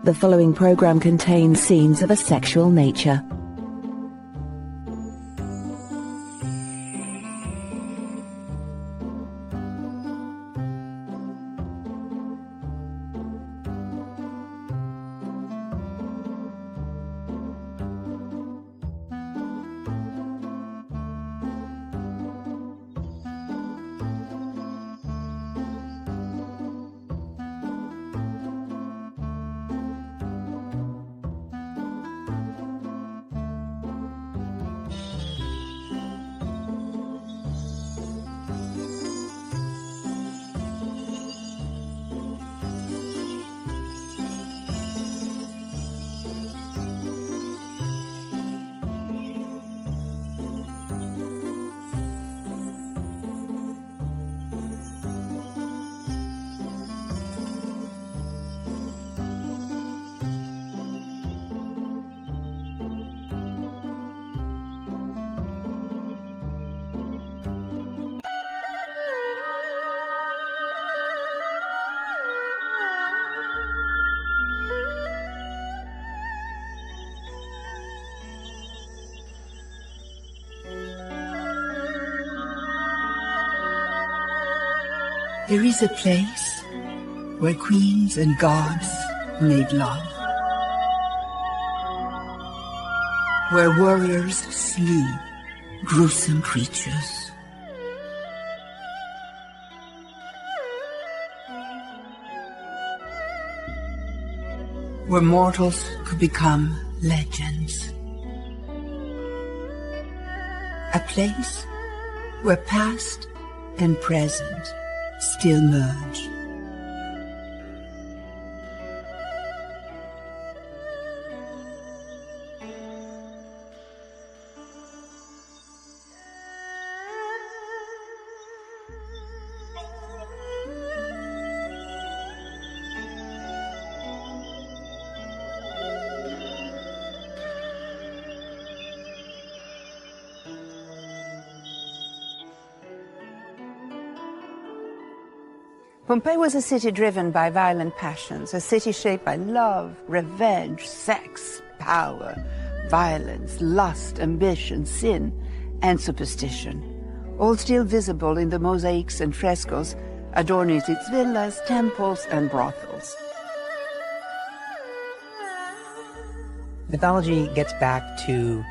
The following program contains scenes of a sexual nature. There is a place where queens and gods made love, where warriors slew gruesome creatures. Where mortals could become legends. A place where past and present still merge. Pompeii was a city driven by violent passions, a city shaped by love, revenge, sex, power, violence, lust, ambition, sin, and superstition, all still visible in the mosaics and frescoes adorning its villas, temples, and brothels. Mythology gets back to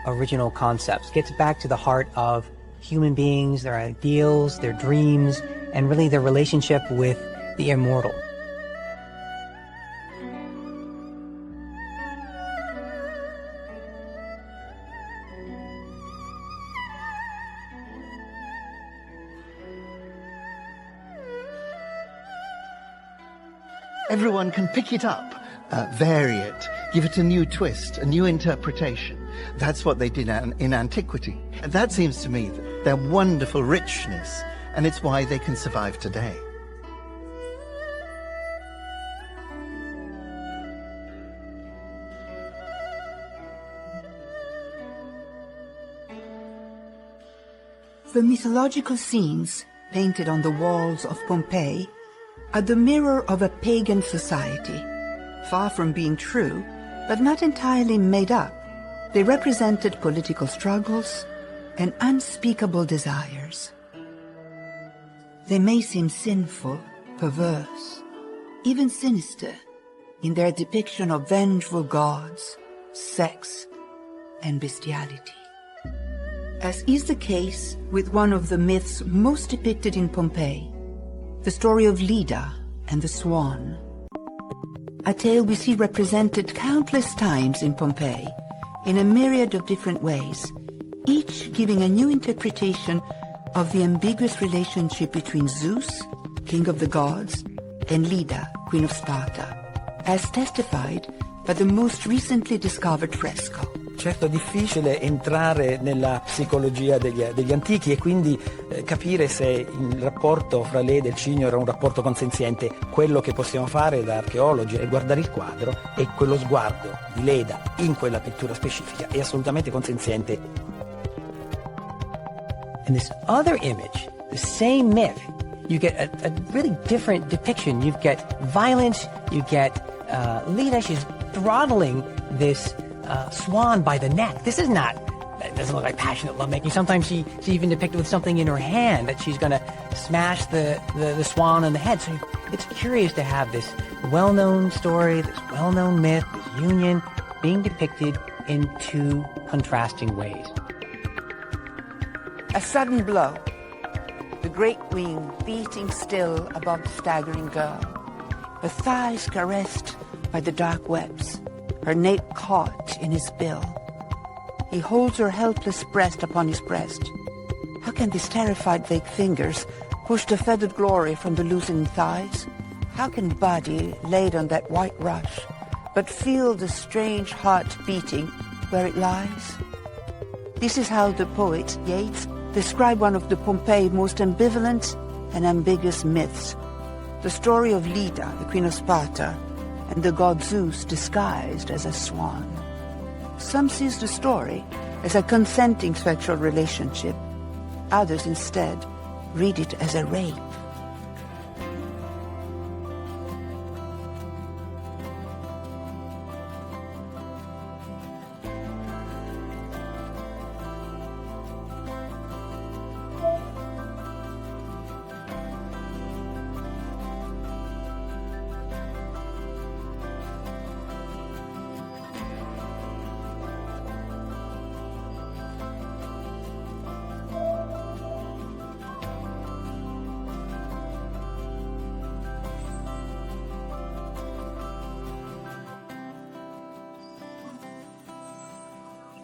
original concepts, gets back to the heart of human beings, their ideals, their dreams, and really their relationship with the immortal. Everyone can pick it up, vary it, give it a new twist, a new interpretation. That's what they did in antiquity. And that seems to me their wonderful richness, and it's why they can survive today. The mythological scenes painted on the walls of Pompeii are the mirror of a pagan society. Far from being true, but not entirely made up, they represented political struggles and unspeakable desires. They may seem sinful, perverse, even sinister in their depiction of vengeful gods, sex, and bestiality. As is the case with one of the myths most depicted in Pompeii, the story of Leda and the Swan. A tale we see represented countless times in Pompeii in a myriad of different ways, each giving a new interpretation of the ambiguous relationship between Zeus, king of the gods, and Leda, queen of Sparta, as testified by the most recently discovered fresco. Certo è difficile entrare nella psicologia degli antichi e quindi capire se il rapporto fra Leda e il cigno era un rapporto consenziente. Quello che possiamo fare da archeologi è guardare il quadro e quello sguardo di Leda in quella pittura specifica è assolutamente consenziente. And this other image, the same myth, you get a really different depiction. You get violence, you get Leda, she's throttling this swan by the neck. This is not, it doesn't look like passionate lovemaking. Sometimes she's even depicted with something in her hand that she's going to smash the swan on the head. So it's curious to have this well-known story, this well-known myth, this union being depicted in two contrasting ways. A sudden blow. The great wing beating still above the staggering girl. Her thighs caressed by the dark webs. Her nape caught in his bill. He holds her helpless breast upon his breast. How can these terrified vague fingers push the feathered glory from the loosening thighs? How can body laid on that white rush but feel the strange heart beating where it lies? This is how the poet Yeats described one of the Pompeii most ambivalent and ambiguous myths, the story of Leda, the queen of Sparta, and the god Zeus disguised as a swan. Some sees the story as a consenting sexual relationship. Others instead read it as a rape.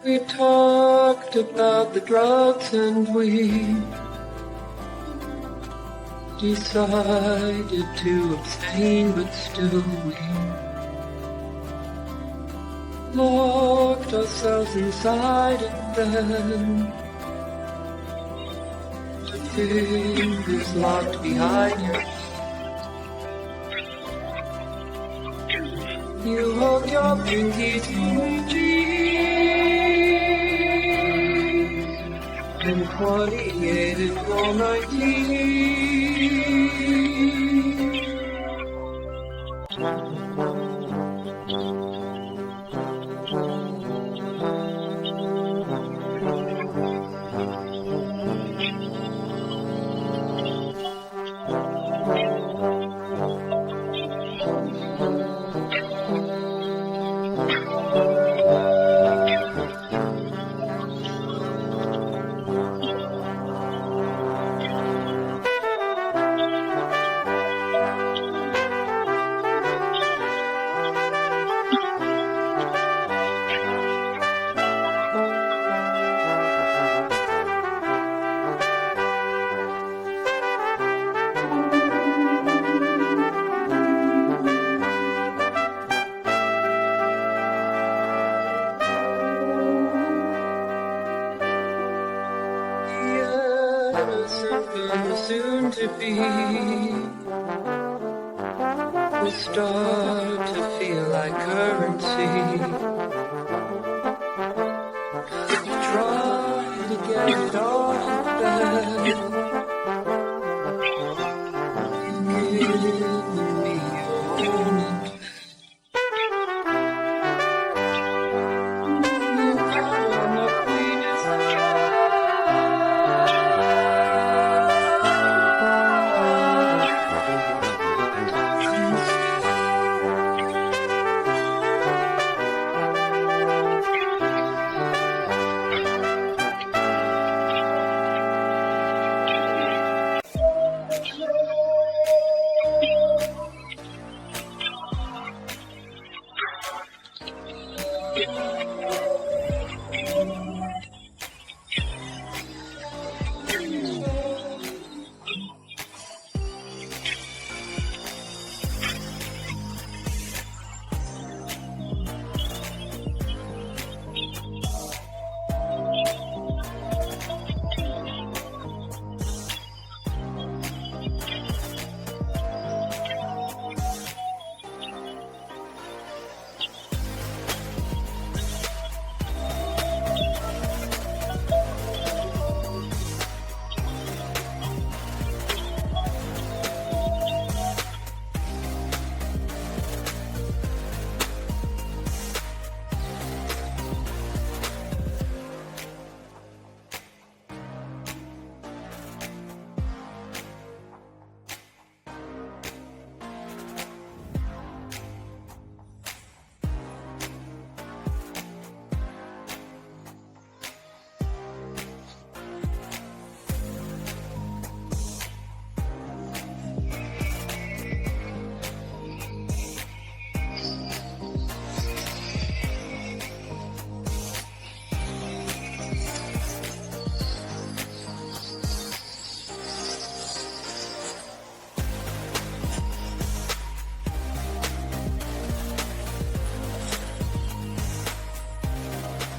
We talked about the drugs and we decided to abstain, but still we locked ourselves inside, and then the fingers locked behind you. You hold your pinky to me, and 28 and all 19. Soon to be, we start to feel like currency. We try to get it off back. Give me your own. You got on the cleanest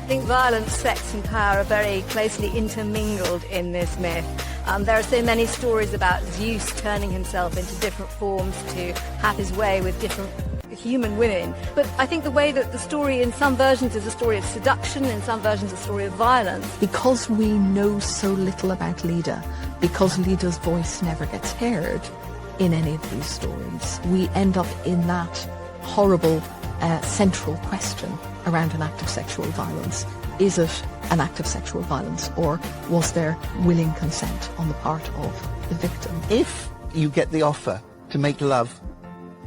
think violence, sex and power are very closely intermingled in this myth. There are so many stories about Zeus turning himself into different forms to have his way with different human women. But I think the way that the story in some versions is a story of seduction, in some versions a story of violence. Because we know so little about Leda, because Leda's voice never gets heard in any of these stories, we end up in that horrible central question around an act of sexual violence. Is it an act of sexual violence, or was there willing consent on the part of the victim? If you get the offer to make love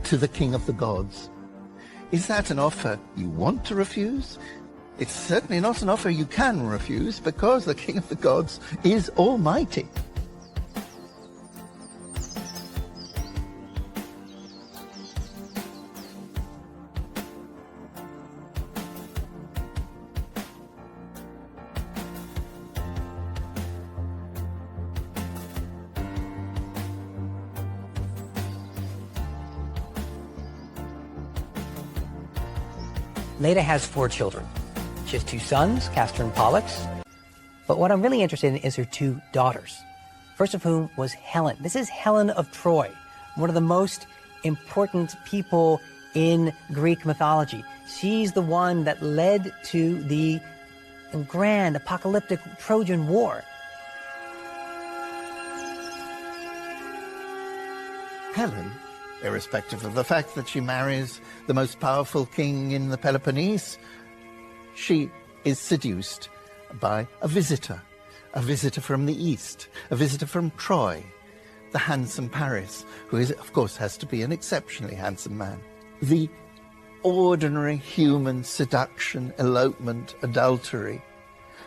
to the king of the gods, is that an offer you want to refuse? It's certainly not an offer you can refuse, because the king of the gods is almighty. Leda has 4 children. She has 2 sons, Castor and Pollux. But what I'm really interested in is her 2 daughters. First of whom was Helen. This is Helen of Troy, one of the most important people in Greek mythology. She's the one that led to the grand apocalyptic Trojan War. Helen, irrespective of the fact that she marries the most powerful king in the Peloponnese, she is seduced by a visitor from the east, a visitor from Troy, the handsome Paris, who is, of course, has to be an exceptionally handsome man. The ordinary human seduction, elopement, adultery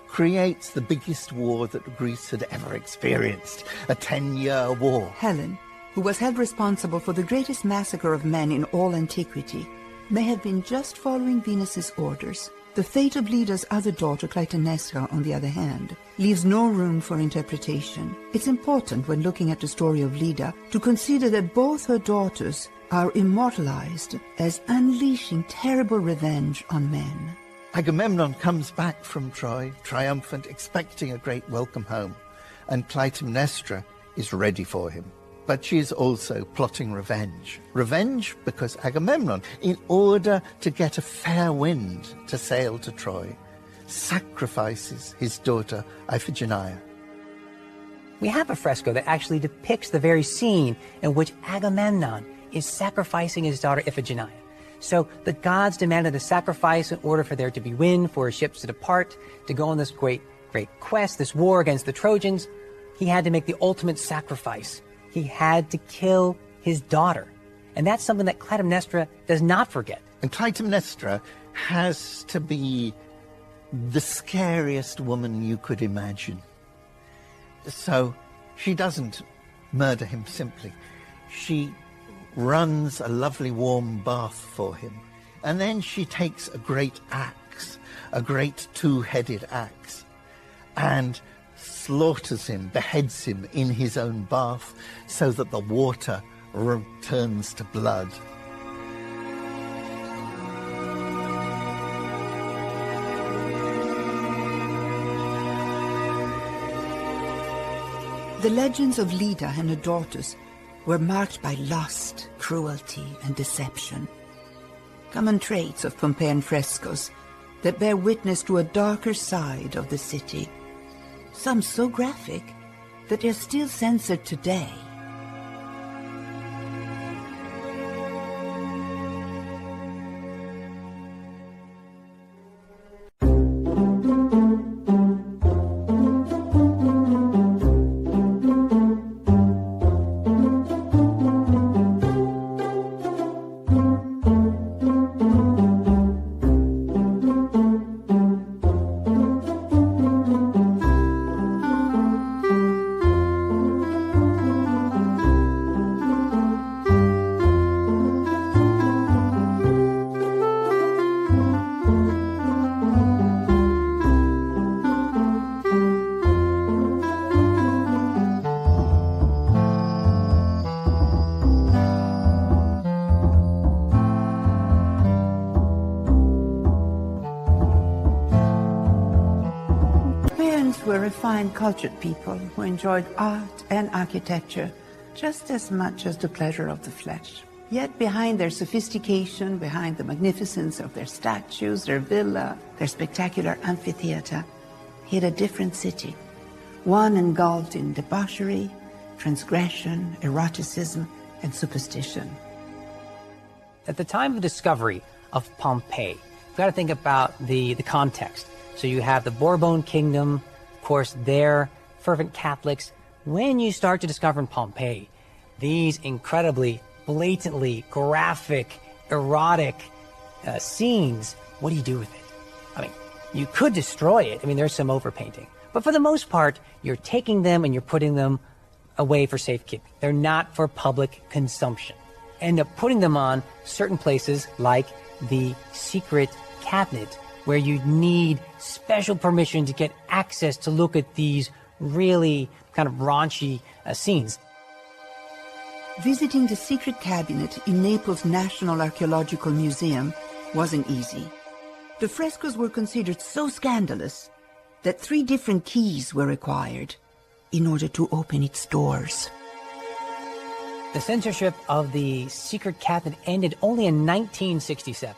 creates the biggest war that Greece had ever experienced, a 10-year war. Helen, who was held responsible for the greatest massacre of men in all antiquity, may have been just following Venus's orders. The fate of Leda's other daughter, Clytemnestra, on the other hand, leaves no room for interpretation. It's important, when looking at the story of Leda, to consider that both her daughters are immortalized as unleashing terrible revenge on men. Agamemnon comes back from Troy, triumphant, expecting a great welcome home, and Clytemnestra is ready for him. But she is also plotting revenge. Revenge because Agamemnon, in order to get a fair wind to sail to Troy, sacrifices his daughter Iphigenia. We have a fresco that actually depicts the very scene in which Agamemnon is sacrificing his daughter Iphigenia. So the gods demanded a sacrifice in order for there to be wind, for his ships to depart, to go on this great quest, this war against the Trojans. He had to make the ultimate sacrifice. He had to kill his daughter. And that's something that Clytemnestra does not forget. And Clytemnestra has to be the scariest woman you could imagine. So she doesn't murder him simply. She runs a lovely warm bath for him. And then she takes a great axe, a great 2-headed axe, and slaughters him, beheads him in his own bath, so that the water turns to blood. The legends of Leda and her daughters were marked by lust, cruelty, and deception, common traits of Pompeian frescoes that bear witness to a darker side of the city. Some so graphic that they're still censored today. were refined, cultured people who enjoyed art and architecture just as much as the pleasure of the flesh. Yet behind their sophistication, behind the magnificence of their statues, their villa, their spectacular amphitheater, hid a different city, one engulfed in debauchery, transgression, eroticism, and superstition. At the time of the discovery of Pompeii, you've got to think about the context. So you have the Bourbon kingdom, of course, they're fervent Catholics. When you start to discover in Pompeii these incredibly, blatantly graphic, erotic scenes, what do you do with it? I mean, you could destroy it. I mean, there's some overpainting. But for the most part, you're taking them and you're putting them away for safekeeping. They're not for public consumption. End up putting them on certain places like the secret cabinet, where you need special permission to get access to look at these really kind of raunchy scenes. Visiting the secret cabinet in Naples' National Archaeological Museum wasn't easy. The frescoes were considered so scandalous that 3 different keys were required in order to open its doors. The censorship of the secret cabinet ended only in 1967.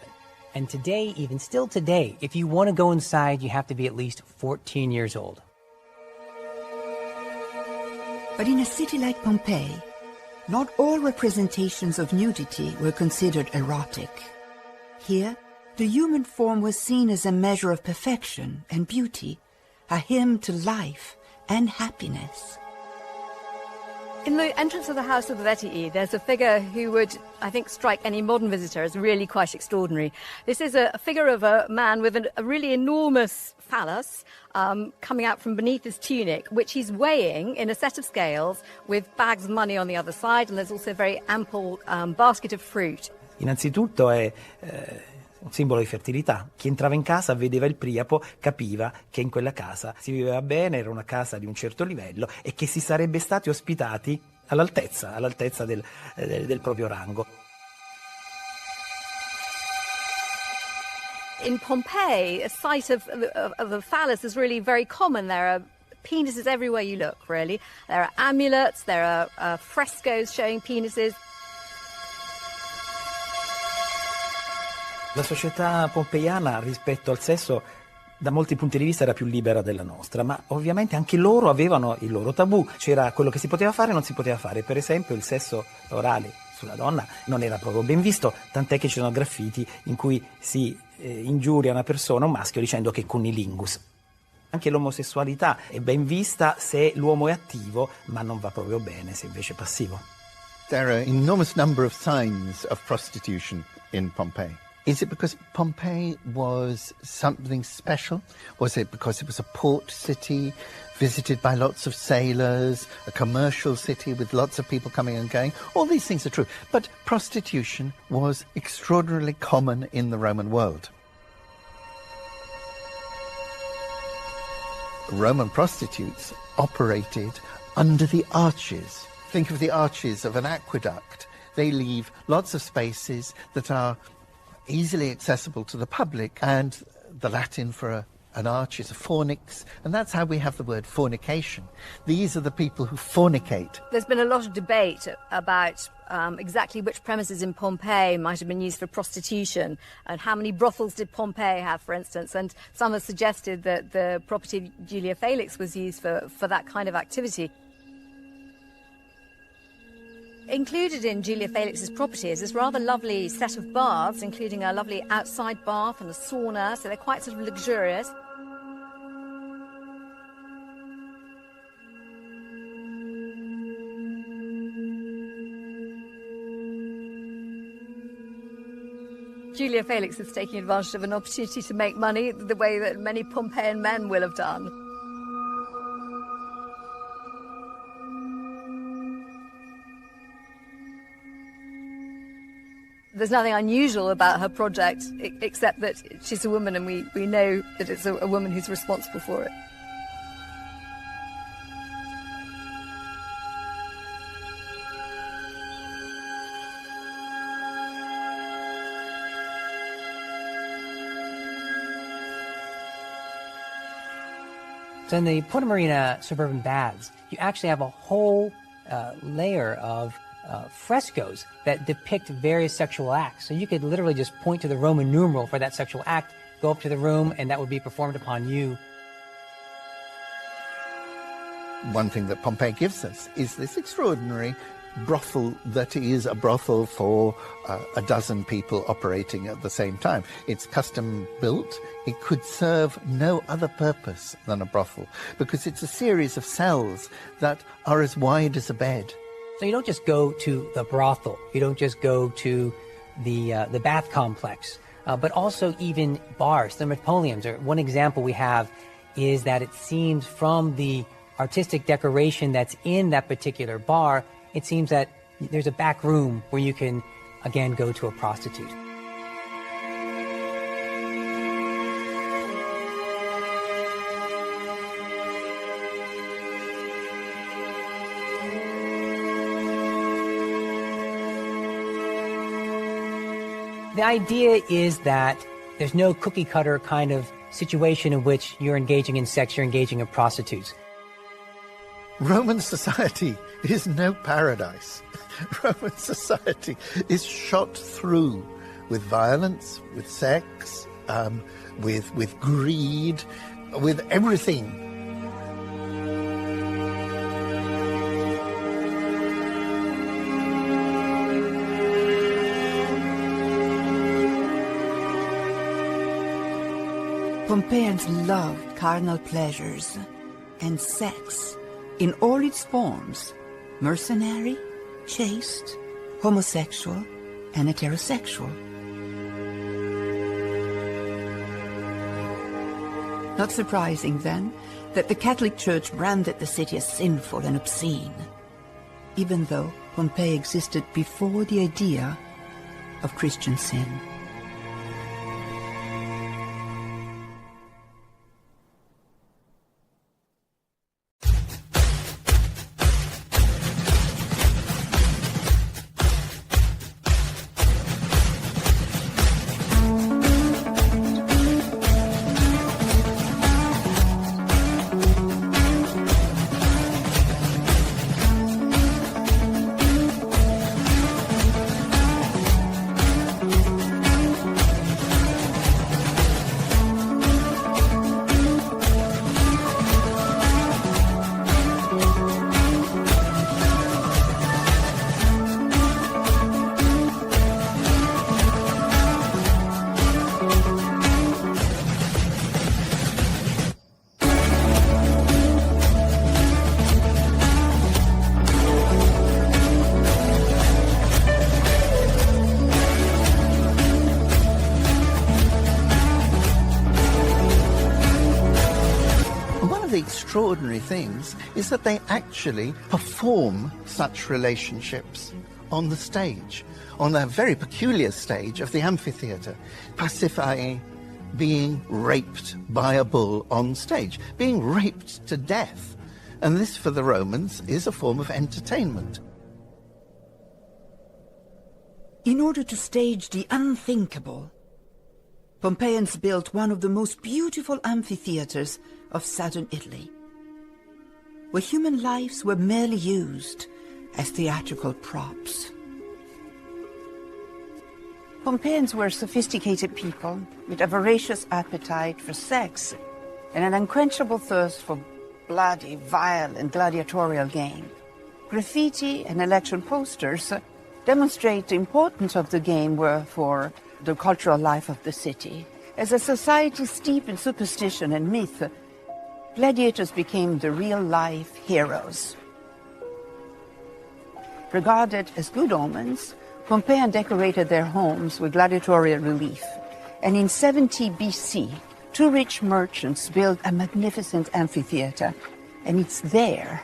And today, even still today, if you want to go inside, you have to be at least 14 years old. But in a city like Pompeii, not all representations of nudity were considered erotic. Here, the human form was seen as a measure of perfection and beauty, a hymn to life and happiness. In the entrance of the House of the Vettii, there's a figure who would, I think, strike any modern visitor as really quite extraordinary. This is a figure of a man with a really enormous phallus coming out from beneath his tunic, which he's weighing in a set of scales with bags of money on the other side, and there's also a very ample basket of fruit. Innanzitutto è un simbolo di fertilità. Chi entrava in casa vedeva il priapo, capiva che in quella casa si viveva bene, era una casa di un certo livello e che si sarebbe stati ospitati all'altezza del proprio rango. In Pompeii, a sight of the phallus is really very common. There are penises everywhere you look, really. There are amulets, there are frescoes showing penises. La società pompeiana rispetto al sesso da molti punti di vista era più libera della nostra, ma ovviamente anche loro avevano il loro tabù. C'era quello che si poteva fare e non si poteva fare. Per esempio il sesso orale sulla donna non era proprio ben visto, tant'è che ci sono graffiti in cui si ingiuria una persona, un maschio, dicendo che cunnilingus. Anche l'omosessualità è ben vista se l'uomo è attivo, ma non va proprio bene se invece è passivo. There are an enormous number of signs of prostitution in Pompeii. Is it because Pompeii was something special? Was it because it was a port city, visited by lots of sailors, a commercial city with lots of people coming and going? All these things are true. But prostitution was extraordinarily common in the Roman world. Roman prostitutes operated under the arches. Think of the arches of an aqueduct. They leave lots of spaces that are easily accessible to the public, and the Latin for an arch is a fornix, and that's how we have the word fornication. These are the people who fornicate. There's been a lot of debate about exactly which premises in Pompeii might have been used for prostitution, and how many brothels did Pompeii have, for instance, and some have suggested that the property of Julia Felix was used for that kind of activity. Included in Julia Felix's property is this rather lovely set of baths, including a lovely outside bath and a sauna, so they're quite sort of luxurious. Julia Felix is taking advantage of an opportunity to make money the way that many Pompeian men will have done. There's nothing unusual about her project, except that she's a woman, and we know that it's a woman who's responsible for it. So in the Porta Marina suburban baths, you actually have a whole layer of frescoes that depict various sexual acts. So you could literally just point to the Roman numeral for that sexual act, go up to the room, and that would be performed upon you. One thing that Pompeii gives us is this extraordinary brothel that is a brothel for a dozen people operating at the same time. It's custom built. It could serve no other purpose than a brothel because it's a series of cells that are as wide as a bed. So you don't just go to the brothel. You don't just go to the bath complex, but also even bars, the Napoleons. Or one example we have is that it seems from the artistic decoration that's in that particular bar, it seems that there's a back room where you can, again, go to a prostitute. The idea is that there's no cookie-cutter kind of situation in which you're engaging in sex, you're engaging in prostitutes. Roman society is no paradise. Roman society is shot through with violence, with sex, with greed, with everything. Pompeians loved carnal pleasures and sex in all its forms: mercenary, chaste, homosexual, and heterosexual. Not surprising, then, that the Catholic Church branded the city as sinful and obscene, even though Pompeii existed before the idea of Christian sin. Extraordinary things is that they actually perform such relationships on the stage, on a very peculiar stage of the amphitheater, Pasiphae being raped by a bull on stage, being raped to death. And this, for the Romans, is a form of entertainment. In order to stage the unthinkable, Pompeians built one of the most beautiful amphitheaters of southern Italy, where human lives were merely used as theatrical props. Pompeians were sophisticated people with a voracious appetite for sex and an unquenchable thirst for bloody, violent gladiatorial game. Graffiti and election posters demonstrate the importance of the game for the cultural life of the city. As a society steeped in superstition and myth, gladiators became the real-life heroes. Regarded as good omens, Pompeians decorated their homes with gladiatorial relief, and in 70 BC, two rich merchants built a magnificent amphitheater, and it's there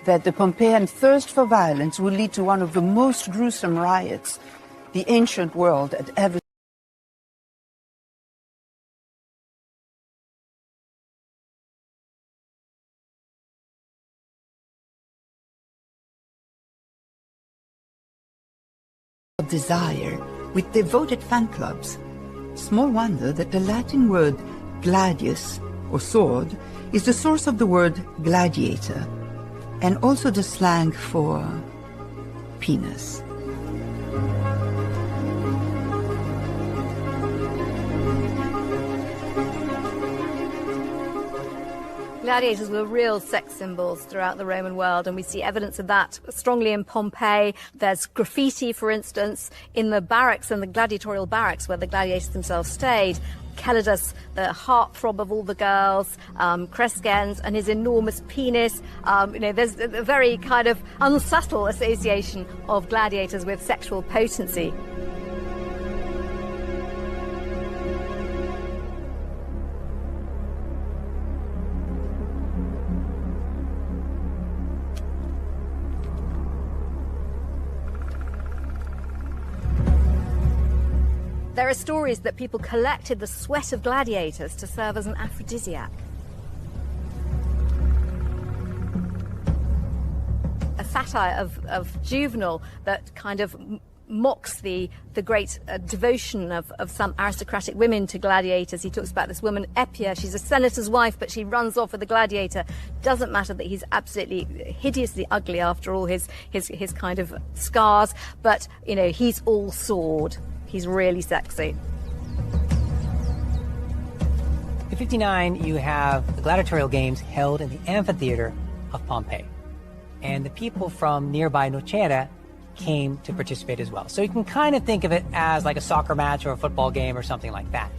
that the Pompeian thirst for violence would lead to one of the most gruesome riots the ancient world had ever seen. Desire with devoted fan clubs. Small wonder that the Latin word gladius, or sword, is the source of the word gladiator, and also the slang for penis. Gladiators were real sex symbols throughout the Roman world, and we see evidence of that strongly in Pompeii. There's graffiti, for instance, in the barracks and the gladiatorial barracks where the gladiators themselves stayed. Calidus, the heartthrob of all the girls, Crescens and his enormous penis. There's a very kind of unsubtle association of gladiators with sexual potency. There are stories that people collected the sweat of gladiators to serve as an aphrodisiac. A satire of Juvenal that kind of mocks the great devotion of some aristocratic women to gladiators. He talks about this woman, Epia. She's a senator's wife, but she runs off with a gladiator. Doesn't matter that he's absolutely hideously ugly after all his kind of scars, but, he's all sword. He's really sexy. In 59, you have the gladiatorial games held in the amphitheater of Pompeii. And the people from nearby Nocera came to participate as well. So you can kind of think of it as like a soccer match or a football game or something like that.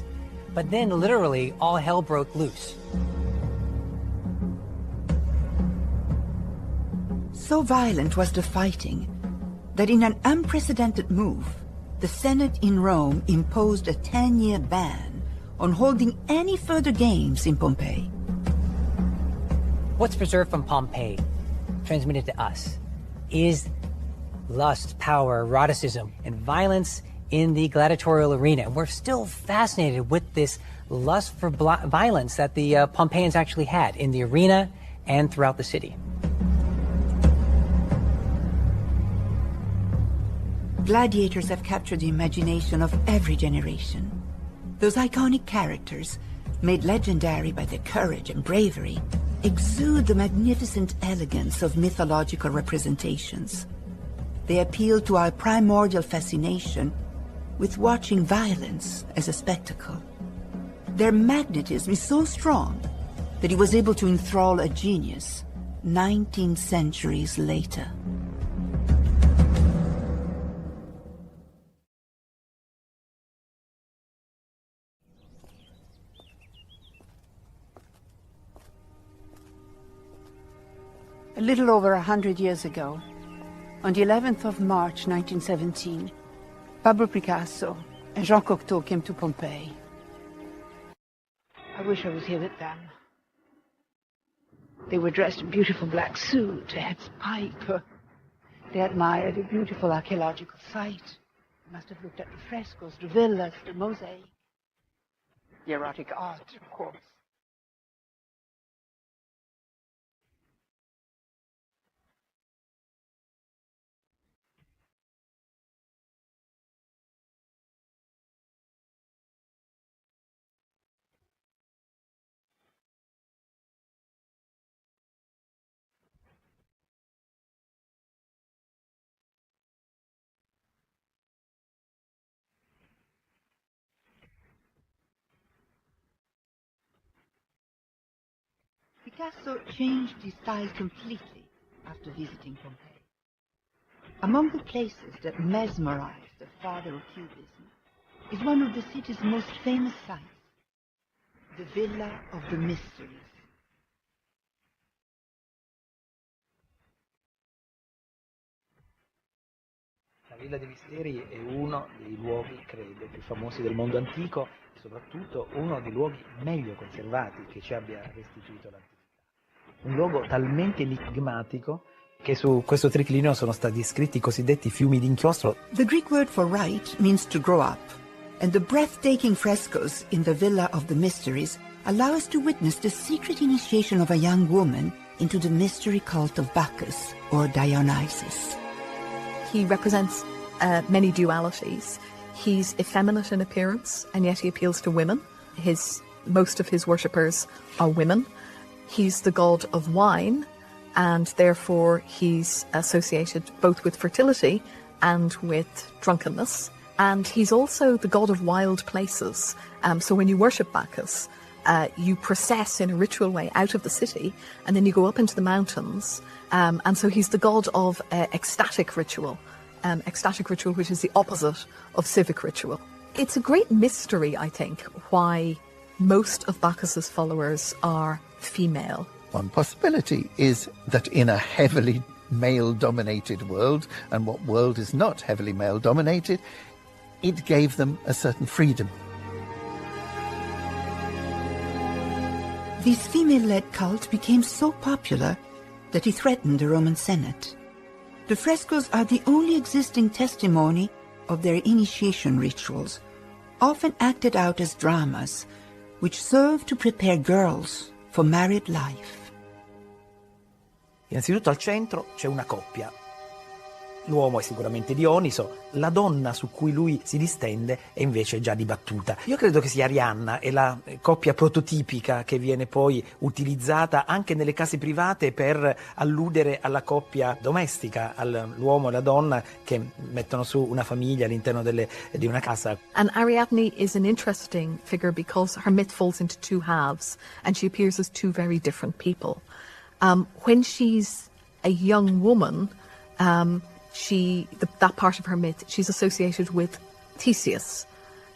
But then literally all hell broke loose. So violent was the fighting that in an unprecedented move, the Senate in Rome imposed a 10-year ban on holding any further games in Pompeii. What's preserved from Pompeii, transmitted to us, is lust, power, eroticism, and violence in the gladiatorial arena. And we're still fascinated with this lust for violence that the Pompeians actually had in the arena and throughout the city. Gladiators have captured the imagination of every generation. Those iconic characters, made legendary by their courage and bravery, exude the magnificent elegance of mythological representations. They appeal to our primordial fascination with watching violence as a spectacle. Their magnetism is so strong that he was able to enthrall a genius 19 centuries later. A little over 100 years ago, on the 11th of March 1917, Pablo Picasso and Jean Cocteau came to Pompeii. I wish I was here with them. They were dressed in beautiful black suits, they had pipe. They admired a beautiful archaeological site. They must have looked at the frescoes, the villas, the mosaic, the erotic art, of course. Picasso changed his style completely after visiting Pompeii. Among the places that mesmerized the father of Cubism is one of the city's most famous sites, the Villa of the Mysteries. La Villa dei Misteri è uno dei luoghi, credo, più famosi del mondo antico e soprattutto uno dei luoghi meglio conservati che ci abbia restituito l'antichità. Un luogo talmente enigmatico che su questo triclinio sono stati scritti i cosiddetti fiumi d'inchiostro. The Greek word for right means to grow up, and the breathtaking frescoes in the Villa of the Mysteries allow us to witness the secret initiation of a young woman into the mystery cult of Bacchus or Dionysus. He represents many dualities. He's effeminate in appearance, and yet he appeals to women. Most of his worshippers are women. He's the god of wine, and therefore he's associated both with fertility and with drunkenness. And he's also the god of wild places. So when you worship Bacchus, you process in a ritual way out of the city, and then you go up into the mountains. And so he's the god of ecstatic ritual, which is the opposite of civic ritual. It's a great mystery, I think, why most of Bacchus's followers are female. One possibility is that in a heavily male-dominated world, and what world is not heavily male-dominated, it gave them a certain freedom. This female-led cult became so popular that it threatened the Roman Senate. The frescoes are the only existing testimony of their initiation rituals, often acted out as dramas, which serve to prepare girls for married life. Innanzitutto al centro c'è una coppia. L'uomo è sicuramente Dioniso, la donna su cui lui si distende è invece già dibattuta. Io credo che sia Arianna, è la coppia prototipica che viene poi utilizzata anche nelle case private per alludere alla coppia domestica, all'uomo e la donna che mettono su una famiglia all'interno di una casa. And Ariadne is an interesting figure because her myth falls into two halves, and she appears as two very different people. When she's a young woman, that part of her myth, she's associated with Theseus,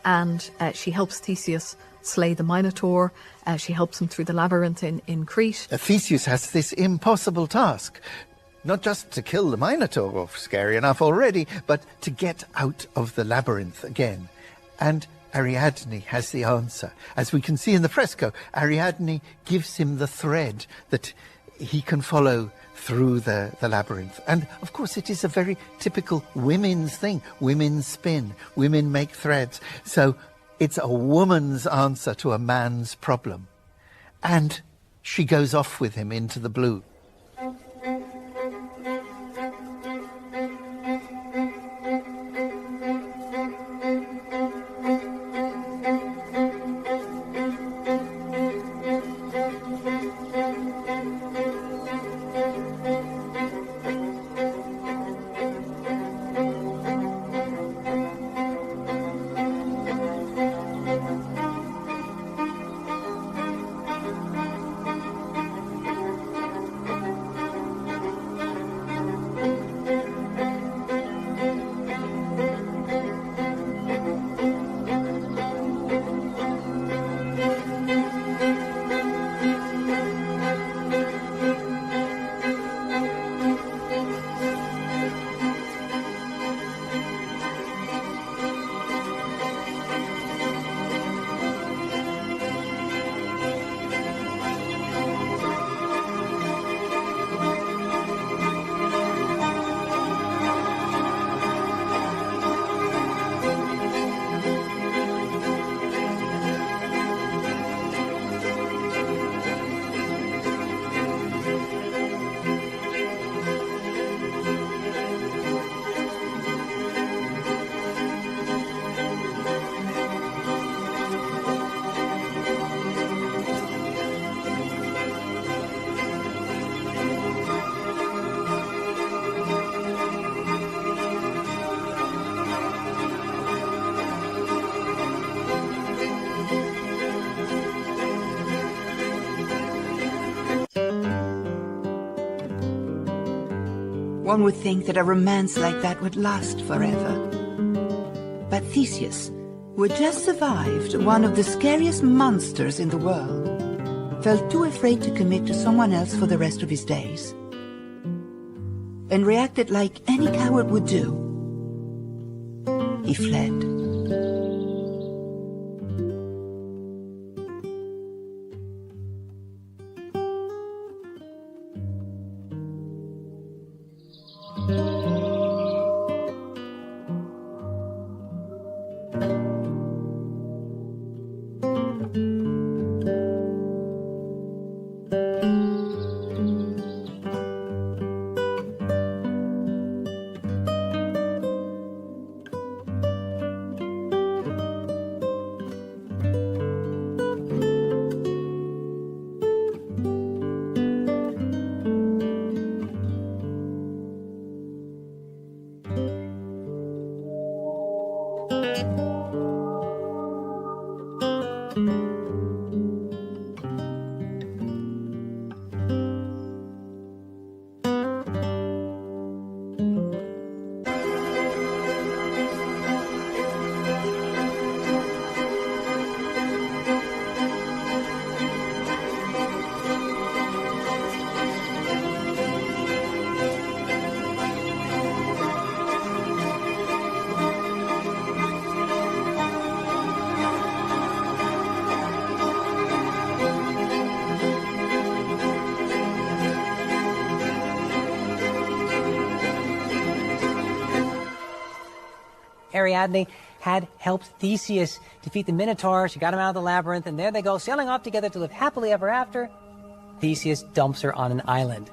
and she helps Theseus slay the Minotaur. She helps him through the labyrinth in Crete. Theseus has this impossible task, not just to kill the Minotaur, scary enough already, but to get out of the labyrinth again. And Ariadne has the answer. As we can see in the fresco, Ariadne gives him the thread that he can follow through the labyrinth. And of course it is a very typical women's thing. Women spin, women make threads. So it's a woman's answer to a man's problem. And she goes off with him into the blue. One would think that a romance like that would last forever. But Theseus, who had just survived one of the scariest monsters in the world, felt too afraid to commit to someone else for the rest of his days, and reacted like any coward would do. He fled. Ariadne had helped Theseus defeat the Minotaur. She got him out of the labyrinth, and there they go, sailing off together to live happily ever after. Theseus dumps her on an island.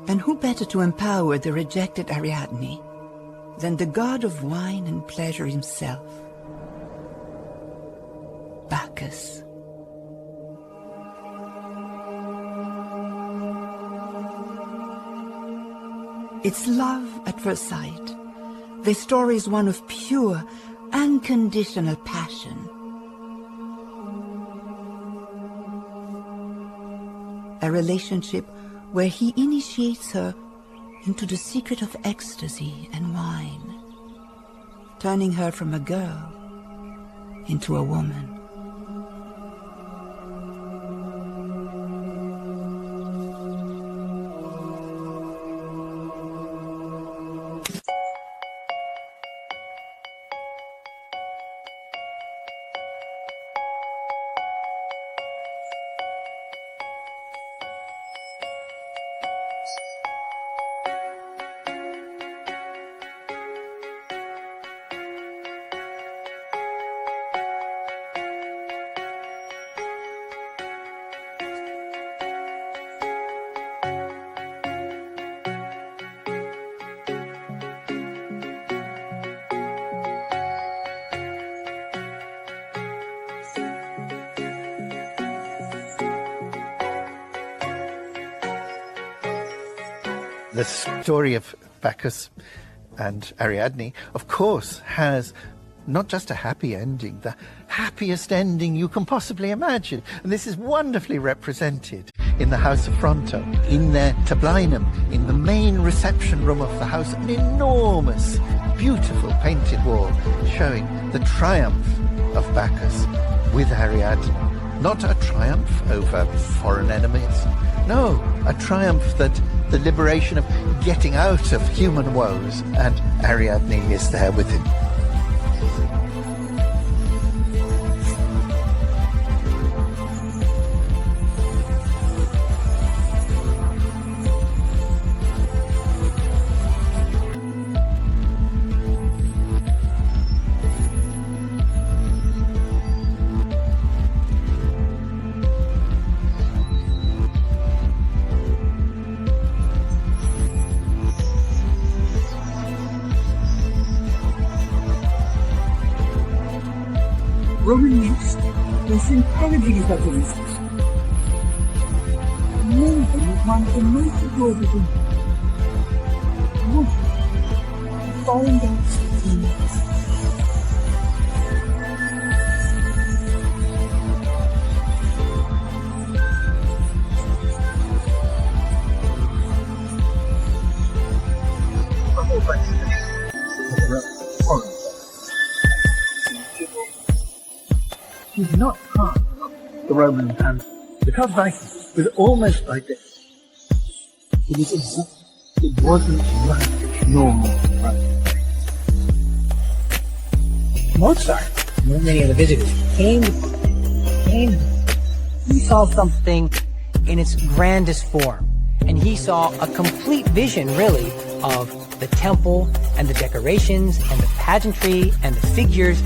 And who better to empower the rejected Ariadne than the god of wine and pleasure himself, Bacchus? It's love at first sight. The story is one of pure, unconditional passion. A relationship where he initiates her into the secret of ecstasy and wine, turning her from a girl into a woman. The story of Bacchus and Ariadne, of course, has not just a happy ending, the happiest ending you can possibly imagine. And this is wonderfully represented in the House of Fronto, in their tablinum, in the main reception room of the house, an enormous, beautiful painted wall showing the triumph of Bacchus with Ariadne. Not a triumph over foreign enemies, no, a triumph that the liberation of getting out of human woes, and Ariadne is there with him. Roman myths was incredibly esoteric. Maybe one of the most adored of the foreign gods and myths. He's not part of the Roman family. Because Viking was almost like this. It wasn't like normal right. Mozart, and many of the visitors, came. He saw something in its grandest form. And he saw a complete vision, really, of the temple and the decorations and the pageantry and the figures,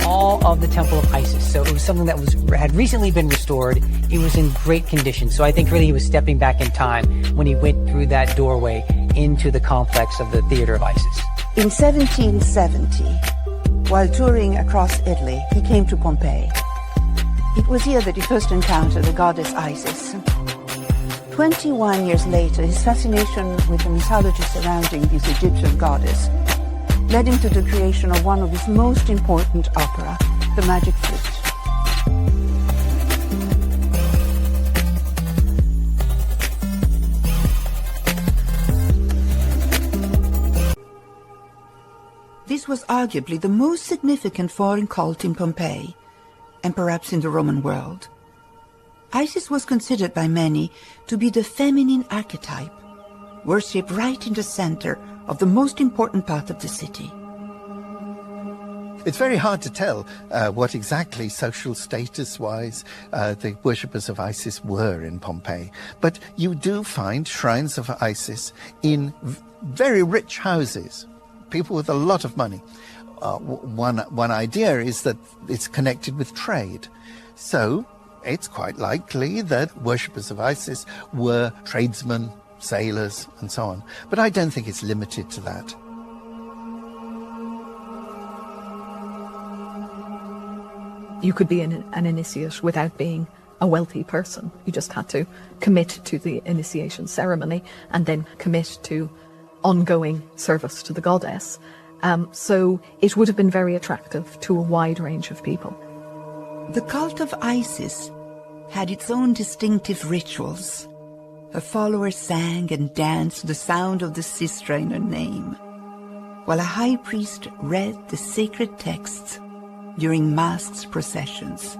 all of the temple of Isis. So it was something that had recently been restored. It was in great condition. So I think really he was stepping back in time when he went through that doorway into the complex of the theater of Isis. In 1770, while touring across Italy, he came to Pompeii. It was here that he first encountered the goddess Isis. 21 years later, his fascination with the mythology surrounding this Egyptian goddess led him to the creation of one of his most important opera, The Magic Flute. This was arguably the most significant foreign cult in Pompeii, and perhaps in the Roman world. Isis was considered by many to be the feminine archetype, worshipped right in the center of the most important part of the city. It's very hard to tell what exactly social status-wise the worshippers of Isis were in Pompeii. But you do find shrines of Isis in very rich houses, people with a lot of money. One idea is that it's connected with trade. So it's quite likely that worshippers of Isis were tradesmen, sailors, and so on. But I don't think it's limited to that. You could be an initiate without being a wealthy person. You just had to commit to the initiation ceremony and then commit to ongoing service to the goddess. So it would have been very attractive to a wide range of people. The cult of Isis had its own distinctive rituals. Her followers sang and danced to the sound of the sistra in her name, while a high priest read the sacred texts during masked processions.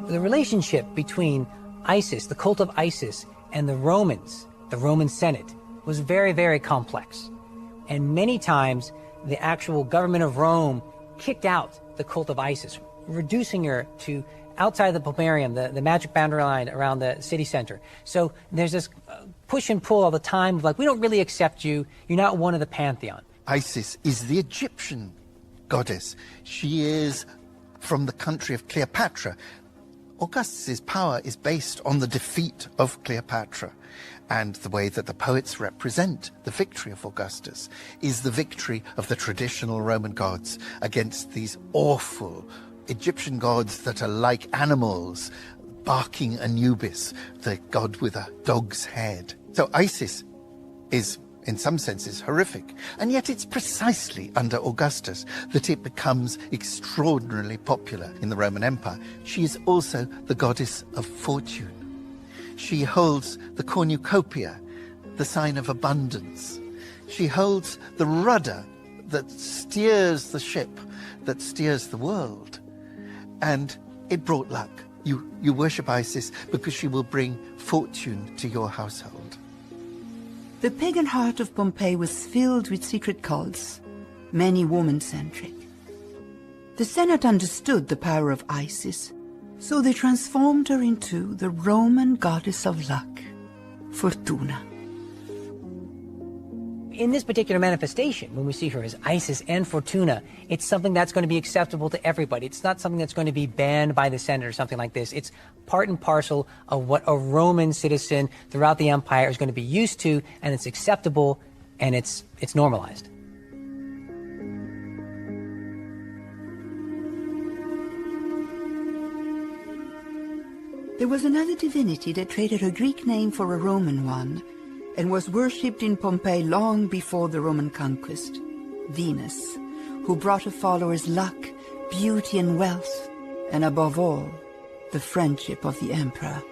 The relationship between Isis, the cult of Isis, and the Romans, the Roman Senate, was very, very complex. And many times, the actual government of Rome kicked out the cult of Isis, reducing her to outside the Pompeii, the magic boundary line around the city center. So there's this push and pull all the time of like, we don't really accept you, you're not one of the pantheon. Isis is the Egyptian goddess. She is from the country of Cleopatra. Augustus's power is based on the defeat of Cleopatra, and the way that the poets represent the victory of Augustus is the victory of the traditional Roman gods against these awful Egyptian gods that are like animals, barking Anubis, the god with a dog's head. So Isis is, in some senses, horrific. And yet it's precisely under Augustus that it becomes extraordinarily popular in the Roman Empire. She is also the goddess of fortune. She holds the cornucopia, the sign of abundance. She holds the rudder that steers the ship, that steers the world. And it brought luck. You worship Isis because she will bring fortune to your household. The pagan heart of Pompeii was filled with secret cults, many woman-centric. The Senate understood the power of Isis, so they transformed her into the Roman goddess of luck, Fortuna. In this particular manifestation, when we see her as Isis and Fortuna, it's something that's going to be acceptable to everybody. It's not something that's going to be banned by the Senate or something like this. It's part and parcel of what a Roman citizen throughout the empire is going to be used to, and it's acceptable, and it's normalized. There was another divinity that traded her Greek name for a Roman one, and was worshipped in Pompeii long before the Roman conquest, Venus, who brought her followers luck, beauty and wealth, and above all, the friendship of the emperor.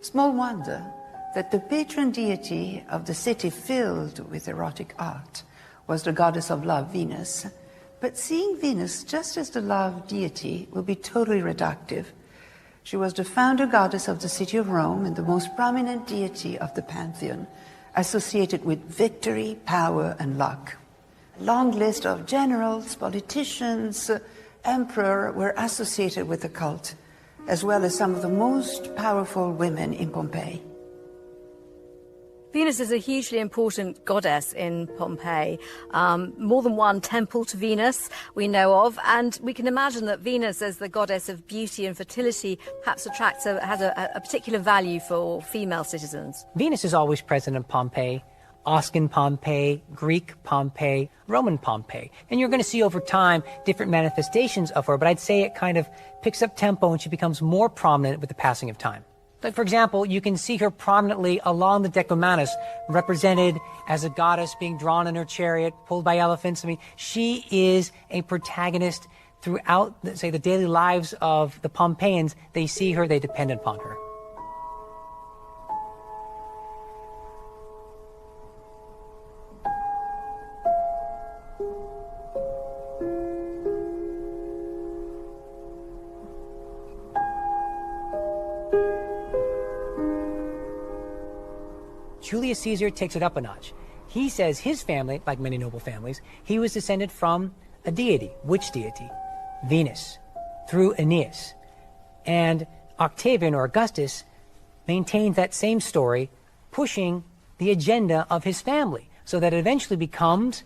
Small wonder that the patron deity of the city filled with erotic art was the goddess of love, Venus. But seeing Venus just as the love deity will be totally reductive. She was the founder goddess of the city of Rome and the most prominent deity of the pantheon, associated with victory, power, and luck. A long list of generals, politicians, emperor were associated with the cult, as well as some of the most powerful women in Pompeii. Venus is a hugely important goddess in Pompeii. More than one temple to Venus we know of, and we can imagine that Venus, as the goddess of beauty and fertility, perhaps has a particular value for female citizens. Venus is always present in Pompeii. Oscan Pompeii, Greek Pompeii, Roman Pompeii. And you're going to see over time different manifestations of her, but I'd say it kind of picks up tempo and she becomes more prominent with the passing of time. Like, for example, you can see her prominently along the Decumanus, represented as a goddess being drawn in her chariot, pulled by elephants. I mean, she is a protagonist throughout, say, the daily lives of the Pompeians. They see her, they depend upon her. Julius Caesar takes it up a notch. He says his family, like many noble families, he was descended from a deity. Which deity? Venus, through Aeneas. And Octavian, or Augustus, maintains that same story, pushing the agenda of his family, so that it eventually becomes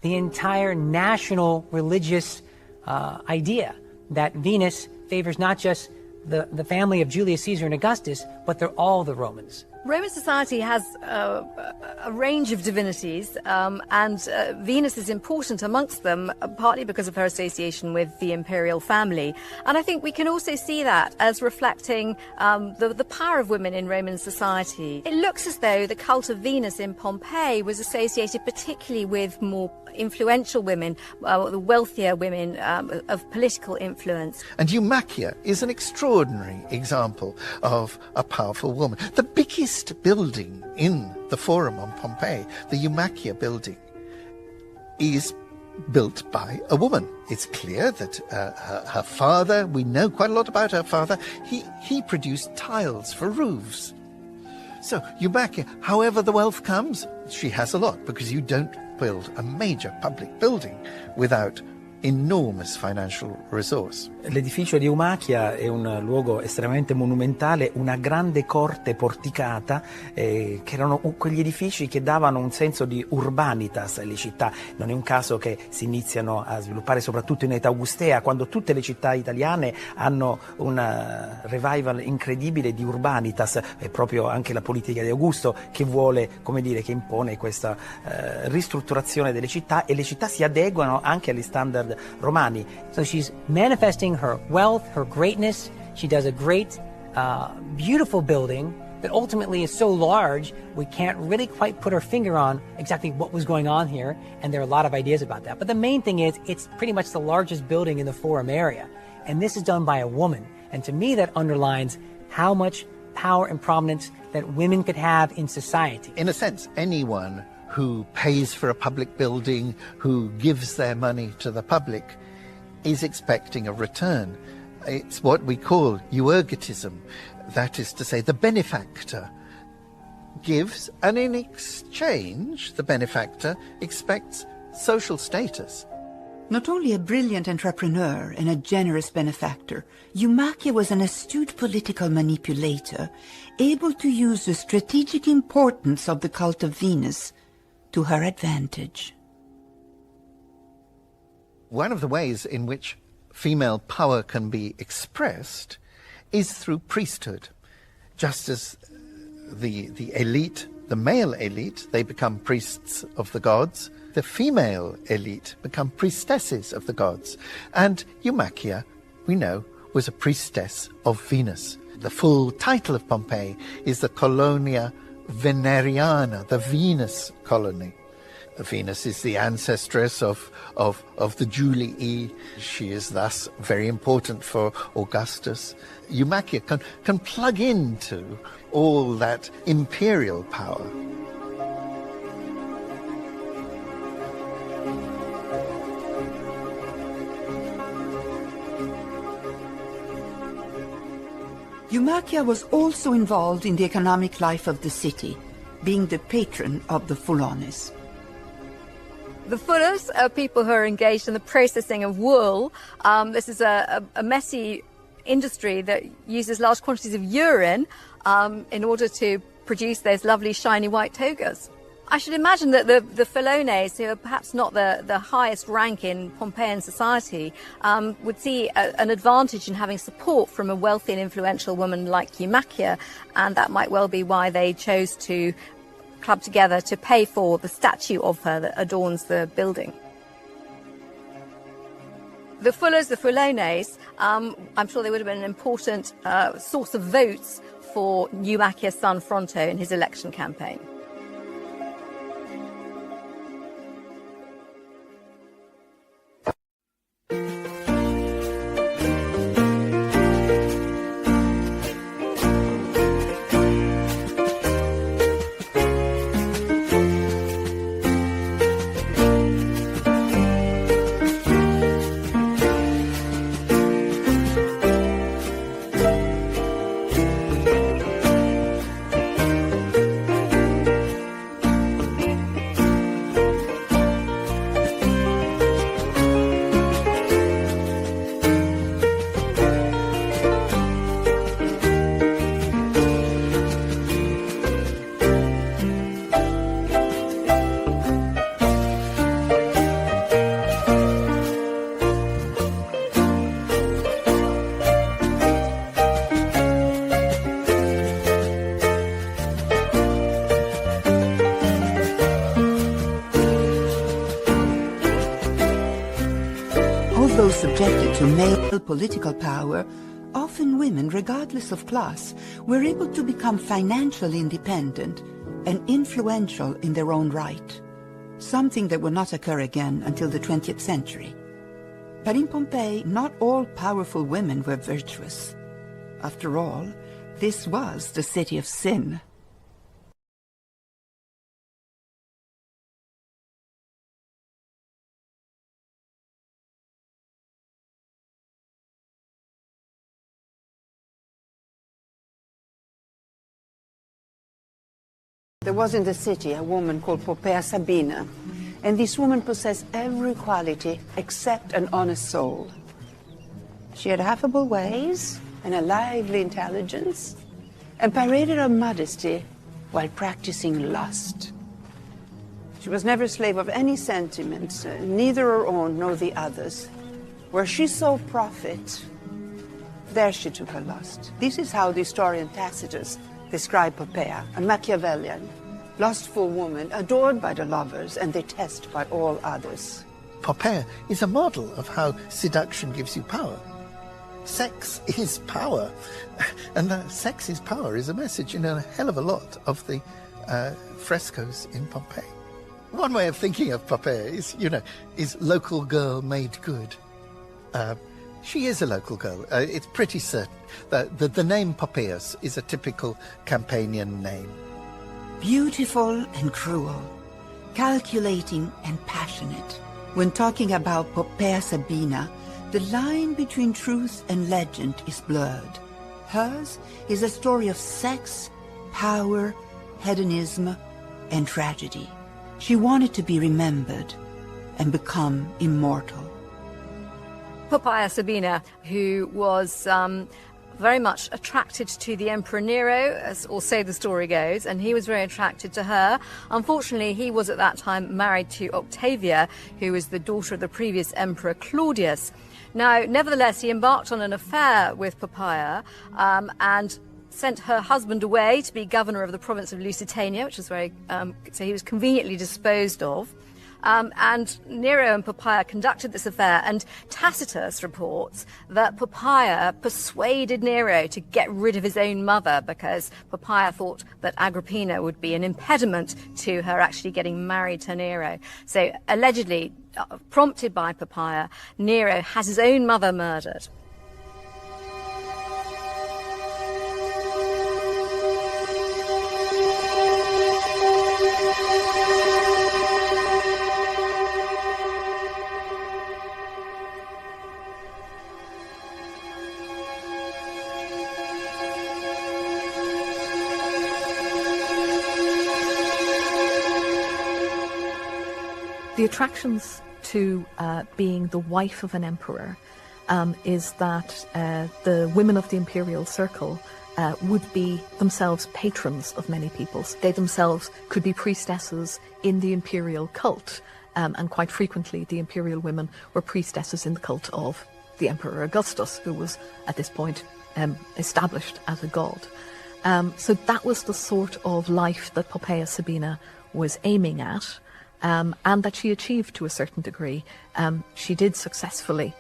the entire national religious idea that Venus favors not just the family of Julius Caesar and Augustus, but they're all the Romans. Roman society has a range of divinities, and Venus is important amongst them, partly because of her association with the imperial family. And I think we can also see that as reflecting the power of women in Roman society. It looks as though the cult of Venus in Pompeii was associated particularly with more influential women, the wealthier women of political influence. And Eumachia is an extraordinary example of a powerful woman. The biggest building in the Forum on Pompeii, the Eumachia building, is built by a woman. It's clear that her father, we know quite a lot about her father, he produced tiles for roofs. So Eumachia, however the wealth comes, she has a lot, because you don't build a major public building without enormous financial resource. L'edificio di Eumachia è un luogo estremamente monumentale, una grande corte porticata, che erano quegli edifici che davano un senso di urbanitas alle città. Non è un caso che si iniziano a sviluppare soprattutto in età augustea, quando tutte le città italiane hanno un revival incredibile di urbanitas. È proprio anche la politica di Augusto che vuole, come dire, che impone questa ristrutturazione delle città, e le città si adeguano anche agli standard romani. So she's manifesting her wealth, her greatness. She does a great, beautiful building that ultimately is so large we can't really quite put our finger on exactly what was going on here, and there are a lot of ideas about that. But the main thing is it's pretty much the largest building in the Forum area, and this is done by a woman. And to me that underlines how much power and prominence that women could have in society. In a sense, anyone who pays for a public building, who gives their money to the public, is expecting a return. It's what we call euergetism. That is to say, the benefactor gives, and in exchange, the benefactor expects social status. Not only a brilliant entrepreneur and a generous benefactor, Eumachia was an astute political manipulator, able to use the strategic importance of the cult of Venus to her advantage. One of the ways in which female power can be expressed is through priesthood. Just as the elite, the male elite, they become priests of the gods, the female elite become priestesses of the gods. And Eumachia, we know, was a priestess of Venus. The full title of Pompeii is the Colonia Veneriana, the Venus colony. Venus is the ancestress of the Julii. She is thus very important for Augustus. Eumacia can plug into all that imperial power. Eumacia was also involved in the economic life of the city, being the patron of the Fulones. The Fullers are people who are engaged in the processing of wool. This is a messy industry that uses large quantities of urine in order to produce those lovely shiny white togas. I should imagine that the Fulones, who are perhaps not the highest rank in Pompeian society, would see an advantage in having support from a wealthy and influential woman like Eumacia, and that might well be why they chose to club together to pay for the statue of her that adorns the building. The Fullers, the Fulones, I'm sure they would have been an important source of votes for Eumacia's son Fronto in his election campaign. Although subjected to male political power, often women, regardless of class, were able to become financially independent and influential in their own right, something that would not occur again until the 20th century. But in Pompeii, not all powerful women were virtuous. After all, this was the city of sin. There was in the city a woman called Pompeii Sin, and this woman possessed every quality except an honest soul. She had affable ways and a lively intelligence, and paraded her modesty while practicing lust. She was never a slave of any sentiments, neither her own nor the others. Where she saw profit, there she took her lust. This is how the historian Tacitus described Pompeii, a Machiavellian, lustful woman, adored by the lovers and detested by all others. Pompeii is a model of how seduction gives you power. Sex is power, and sex is power is a message in a hell of a lot of the frescoes in Pompeii. One way of thinking of Pompeii is local girl made good. She is a local girl. It's pretty certain that the name Pompeius is a typical Campanian name. Beautiful and cruel, calculating and passionate. When talking about Pompeii Sabina, the line between truth and legend is blurred. Hers is a story of sex, power, hedonism, and tragedy. She wanted to be remembered and become immortal. Pompeii Sabina, who was very much attracted to the Emperor Nero, or so the story goes, and he was very attracted to her. Unfortunately, he was at that time married to Octavia, who was the daughter of the previous Emperor Claudius. Now, nevertheless, he embarked on an affair with Poppaea and sent her husband away to be governor of the province of Lusitania, which was very, so he was conveniently disposed of. And Nero and Pompeii conducted this affair, and Tacitus reports that Pompeii persuaded Nero to get rid of his own mother because Pompeii thought that Agrippina would be an impediment to her actually getting married to Nero. So allegedly, prompted by Pompeii, Nero has his own mother murdered. The attractions to being the wife of an emperor is that the women of the imperial circle would be themselves patrons of many peoples. They themselves could be priestesses in the imperial cult, and quite frequently the imperial women were priestesses in the cult of the Emperor Augustus, who was at this point established as a god. So that was the sort of life that Pompeii Sabina was aiming at. And that she achieved to a certain degree. She did successfully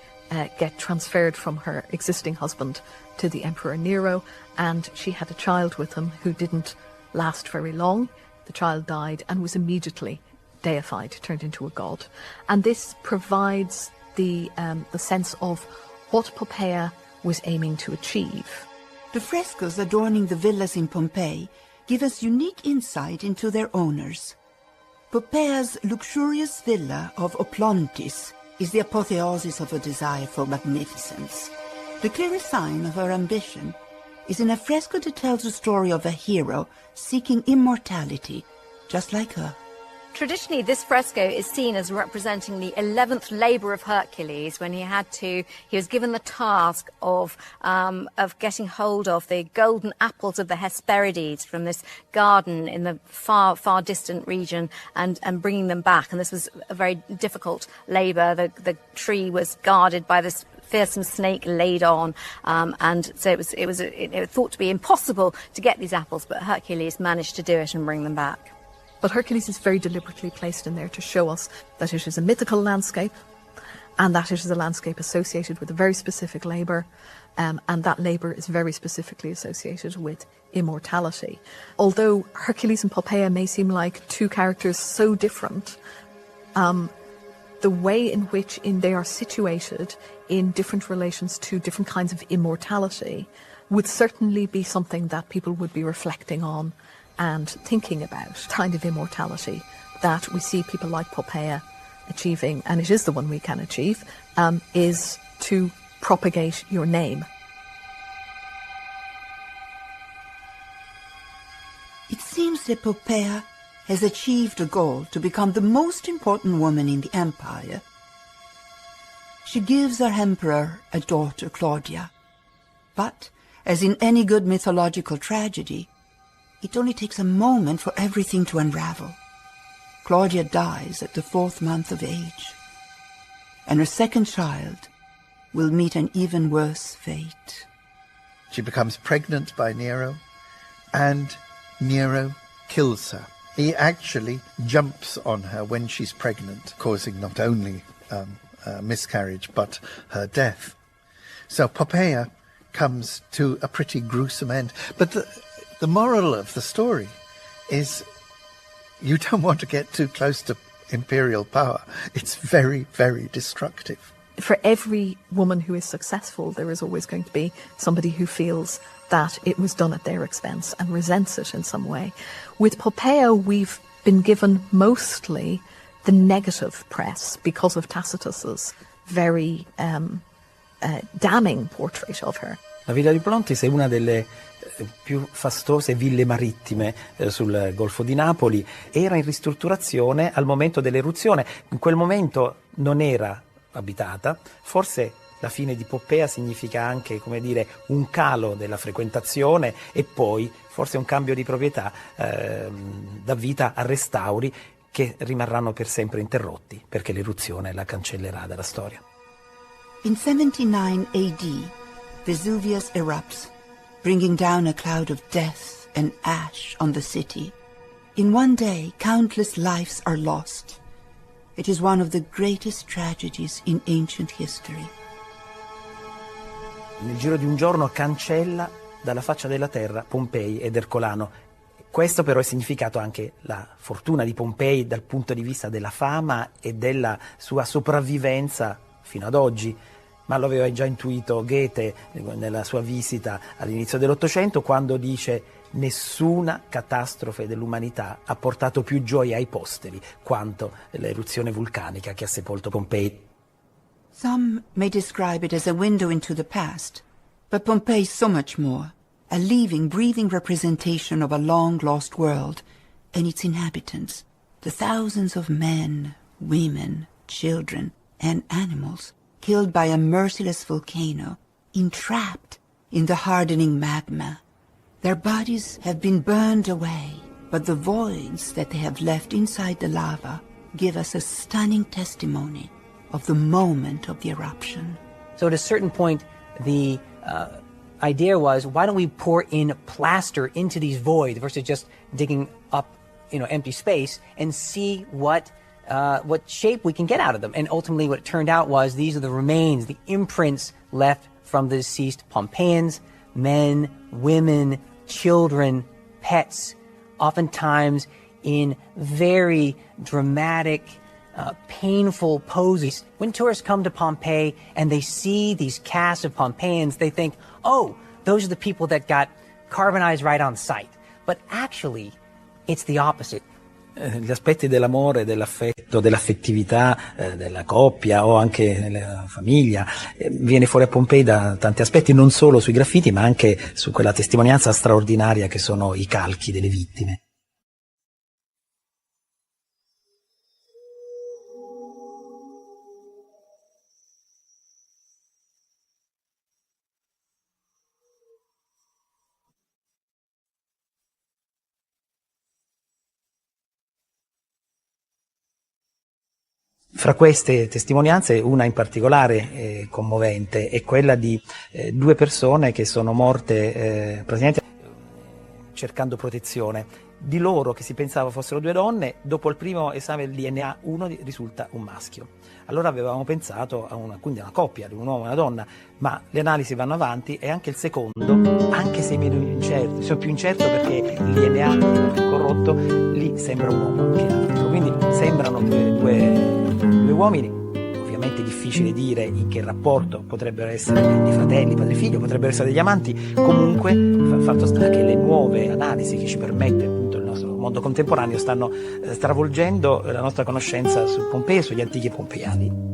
get transferred from her existing husband to the Emperor Nero, and she had a child with him who didn't last very long. The child died and was immediately deified, turned into a god. And this provides the sense of what Pompeii was aiming to achieve. The frescoes adorning the villas in Pompeii give us unique insight into their owners. Pompeii's luxurious villa of Oplontis is the apotheosis of her desire for magnificence. The clearest sign of her ambition is in a fresco that tells the story of a hero seeking immortality, just like her. Traditionally, this fresco is seen as representing the 11th labour of Hercules when he was given the task of getting hold of the golden apples of the Hesperides from this garden in the far, far distant region and bringing them back. And this was a very difficult labour. The tree was guarded by this fearsome snake laid on, and so it was thought to be impossible to get these apples, but Hercules managed to do it and bring them back. But Hercules is very deliberately placed in there to show us that it is a mythical landscape and that it is a landscape associated with a very specific labour, and that labour is very specifically associated with immortality. Although Hercules and Pompeii may seem like two characters so different, the way in which they are situated in different relations to different kinds of immortality would certainly be something that people would be reflecting on and thinking about. Kind of immortality that we see people like Pompeii achieving, and it is the one we can achieve, is to propagate your name. It seems that Pompeii has achieved a goal to become the most important woman in the empire. She gives her emperor a daughter, Claudia. But, as in any good mythological tragedy, it only takes a moment for everything to unravel. Claudia dies at the 4th month of age, and her second child will meet an even worse fate. She becomes pregnant by Nero, and Nero kills her. He actually jumps on her when she's pregnant, causing not only miscarriage, but her death. So Pompeii comes to a pretty gruesome end. But the moral of the story is you don't want to get too close to imperial power. It's very, very destructive. For every woman who is successful, there is always going to be somebody who feels that it was done at their expense and resents it in some way. With Pompeii, we've been given mostly the negative press because of Tacitus's very damning portrait of her. La villa di Oplontis è una delle più fastose ville marittime sul Golfo di Napoli. Era in ristrutturazione al momento dell'eruzione. In quel momento non era abitata. Forse la fine di Poppea significa anche, come dire, un calo della frequentazione e poi forse un cambio di proprietà dà vita a restauri che rimarranno per sempre interrotti perché l'eruzione la cancellerà dalla storia. In 79 AD, Vesuvius erupts, bringing down a cloud of death and ash on the city. In one day, countless lives are lost. It is one of the greatest tragedies in ancient history. Nel giro di un giorno cancella dalla faccia della terra Pompei ed Ercolano. Questo però è significato anche la fortuna di Pompei dal punto di vista della fama e della sua sopravvivenza fino ad oggi, ma lo aveva già intuito Goethe nella sua visita all'inizio dell'Ottocento, quando dice: nessuna catastrofe dell'umanità ha portato più gioia ai posteri quanto l'eruzione vulcanica che ha sepolto Pompei. Some may describe it as a window into the past, but Pompeii is so much more. A living, breathing representation of a long-lost world and its inhabitants, the thousands of men, women, children, and animals killed by a merciless volcano, entrapped in the hardening magma. Their bodies have been burned away, but the voids that they have left inside the lava give us a stunning testimony of the moment of the eruption. So at a certain point, the idea was, why don't we pour in plaster into these voids versus just digging up, empty space, and see what shape we can get out of them. And ultimately what it turned out was these are the remains, the imprints left from the deceased Pompeians, men, women, children, pets, oftentimes in very dramatic, painful poses. When tourists come to Pompeii and they see these casts of Pompeians, they think, oh, those are the people that got carbonized right on site. But actually, it's the opposite. Gli aspetti dell'amore, dell'affetto, dell'affettività, della coppia o anche nella famiglia, viene fuori a Pompei da tanti aspetti, non solo sui graffiti ma anche su quella testimonianza straordinaria che sono i calchi delle vittime. Fra queste testimonianze, una in particolare commovente è quella di due persone che sono morte praticamente cercando protezione. Di loro, che si pensava fossero due donne, dopo il primo esame del DNA uno risulta un maschio. Allora avevamo pensato quindi a una coppia, di un uomo e una donna, ma le analisi vanno avanti e anche il secondo, anche se meno incerto, sono più incerto perché il DNA è corrotto, lì sembra un uomo anche l'altro. Quindi sembrano due uomini. Ovviamente è difficile dire in che rapporto, potrebbero essere dei fratelli, padre e figlio, potrebbero essere degli amanti. Comunque, fatto sta che le nuove analisi che ci permette appunto il nostro mondo contemporaneo stanno stravolgendo la nostra conoscenza su Pompei e sugli antichi pompeiani.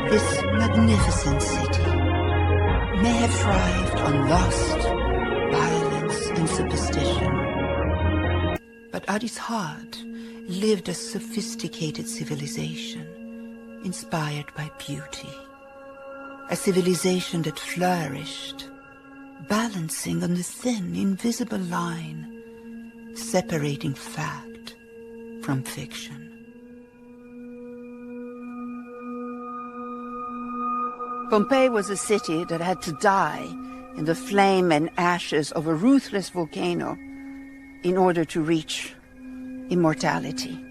This magnificent city may have thrived on lust, violence, and superstition, but at its heart lived a sophisticated civilization inspired by beauty. A civilization that flourished, balancing on the thin, invisible line separating fact from fiction. Pompeii was a city that had to die in the flame and ashes of a ruthless volcano in order to reach immortality.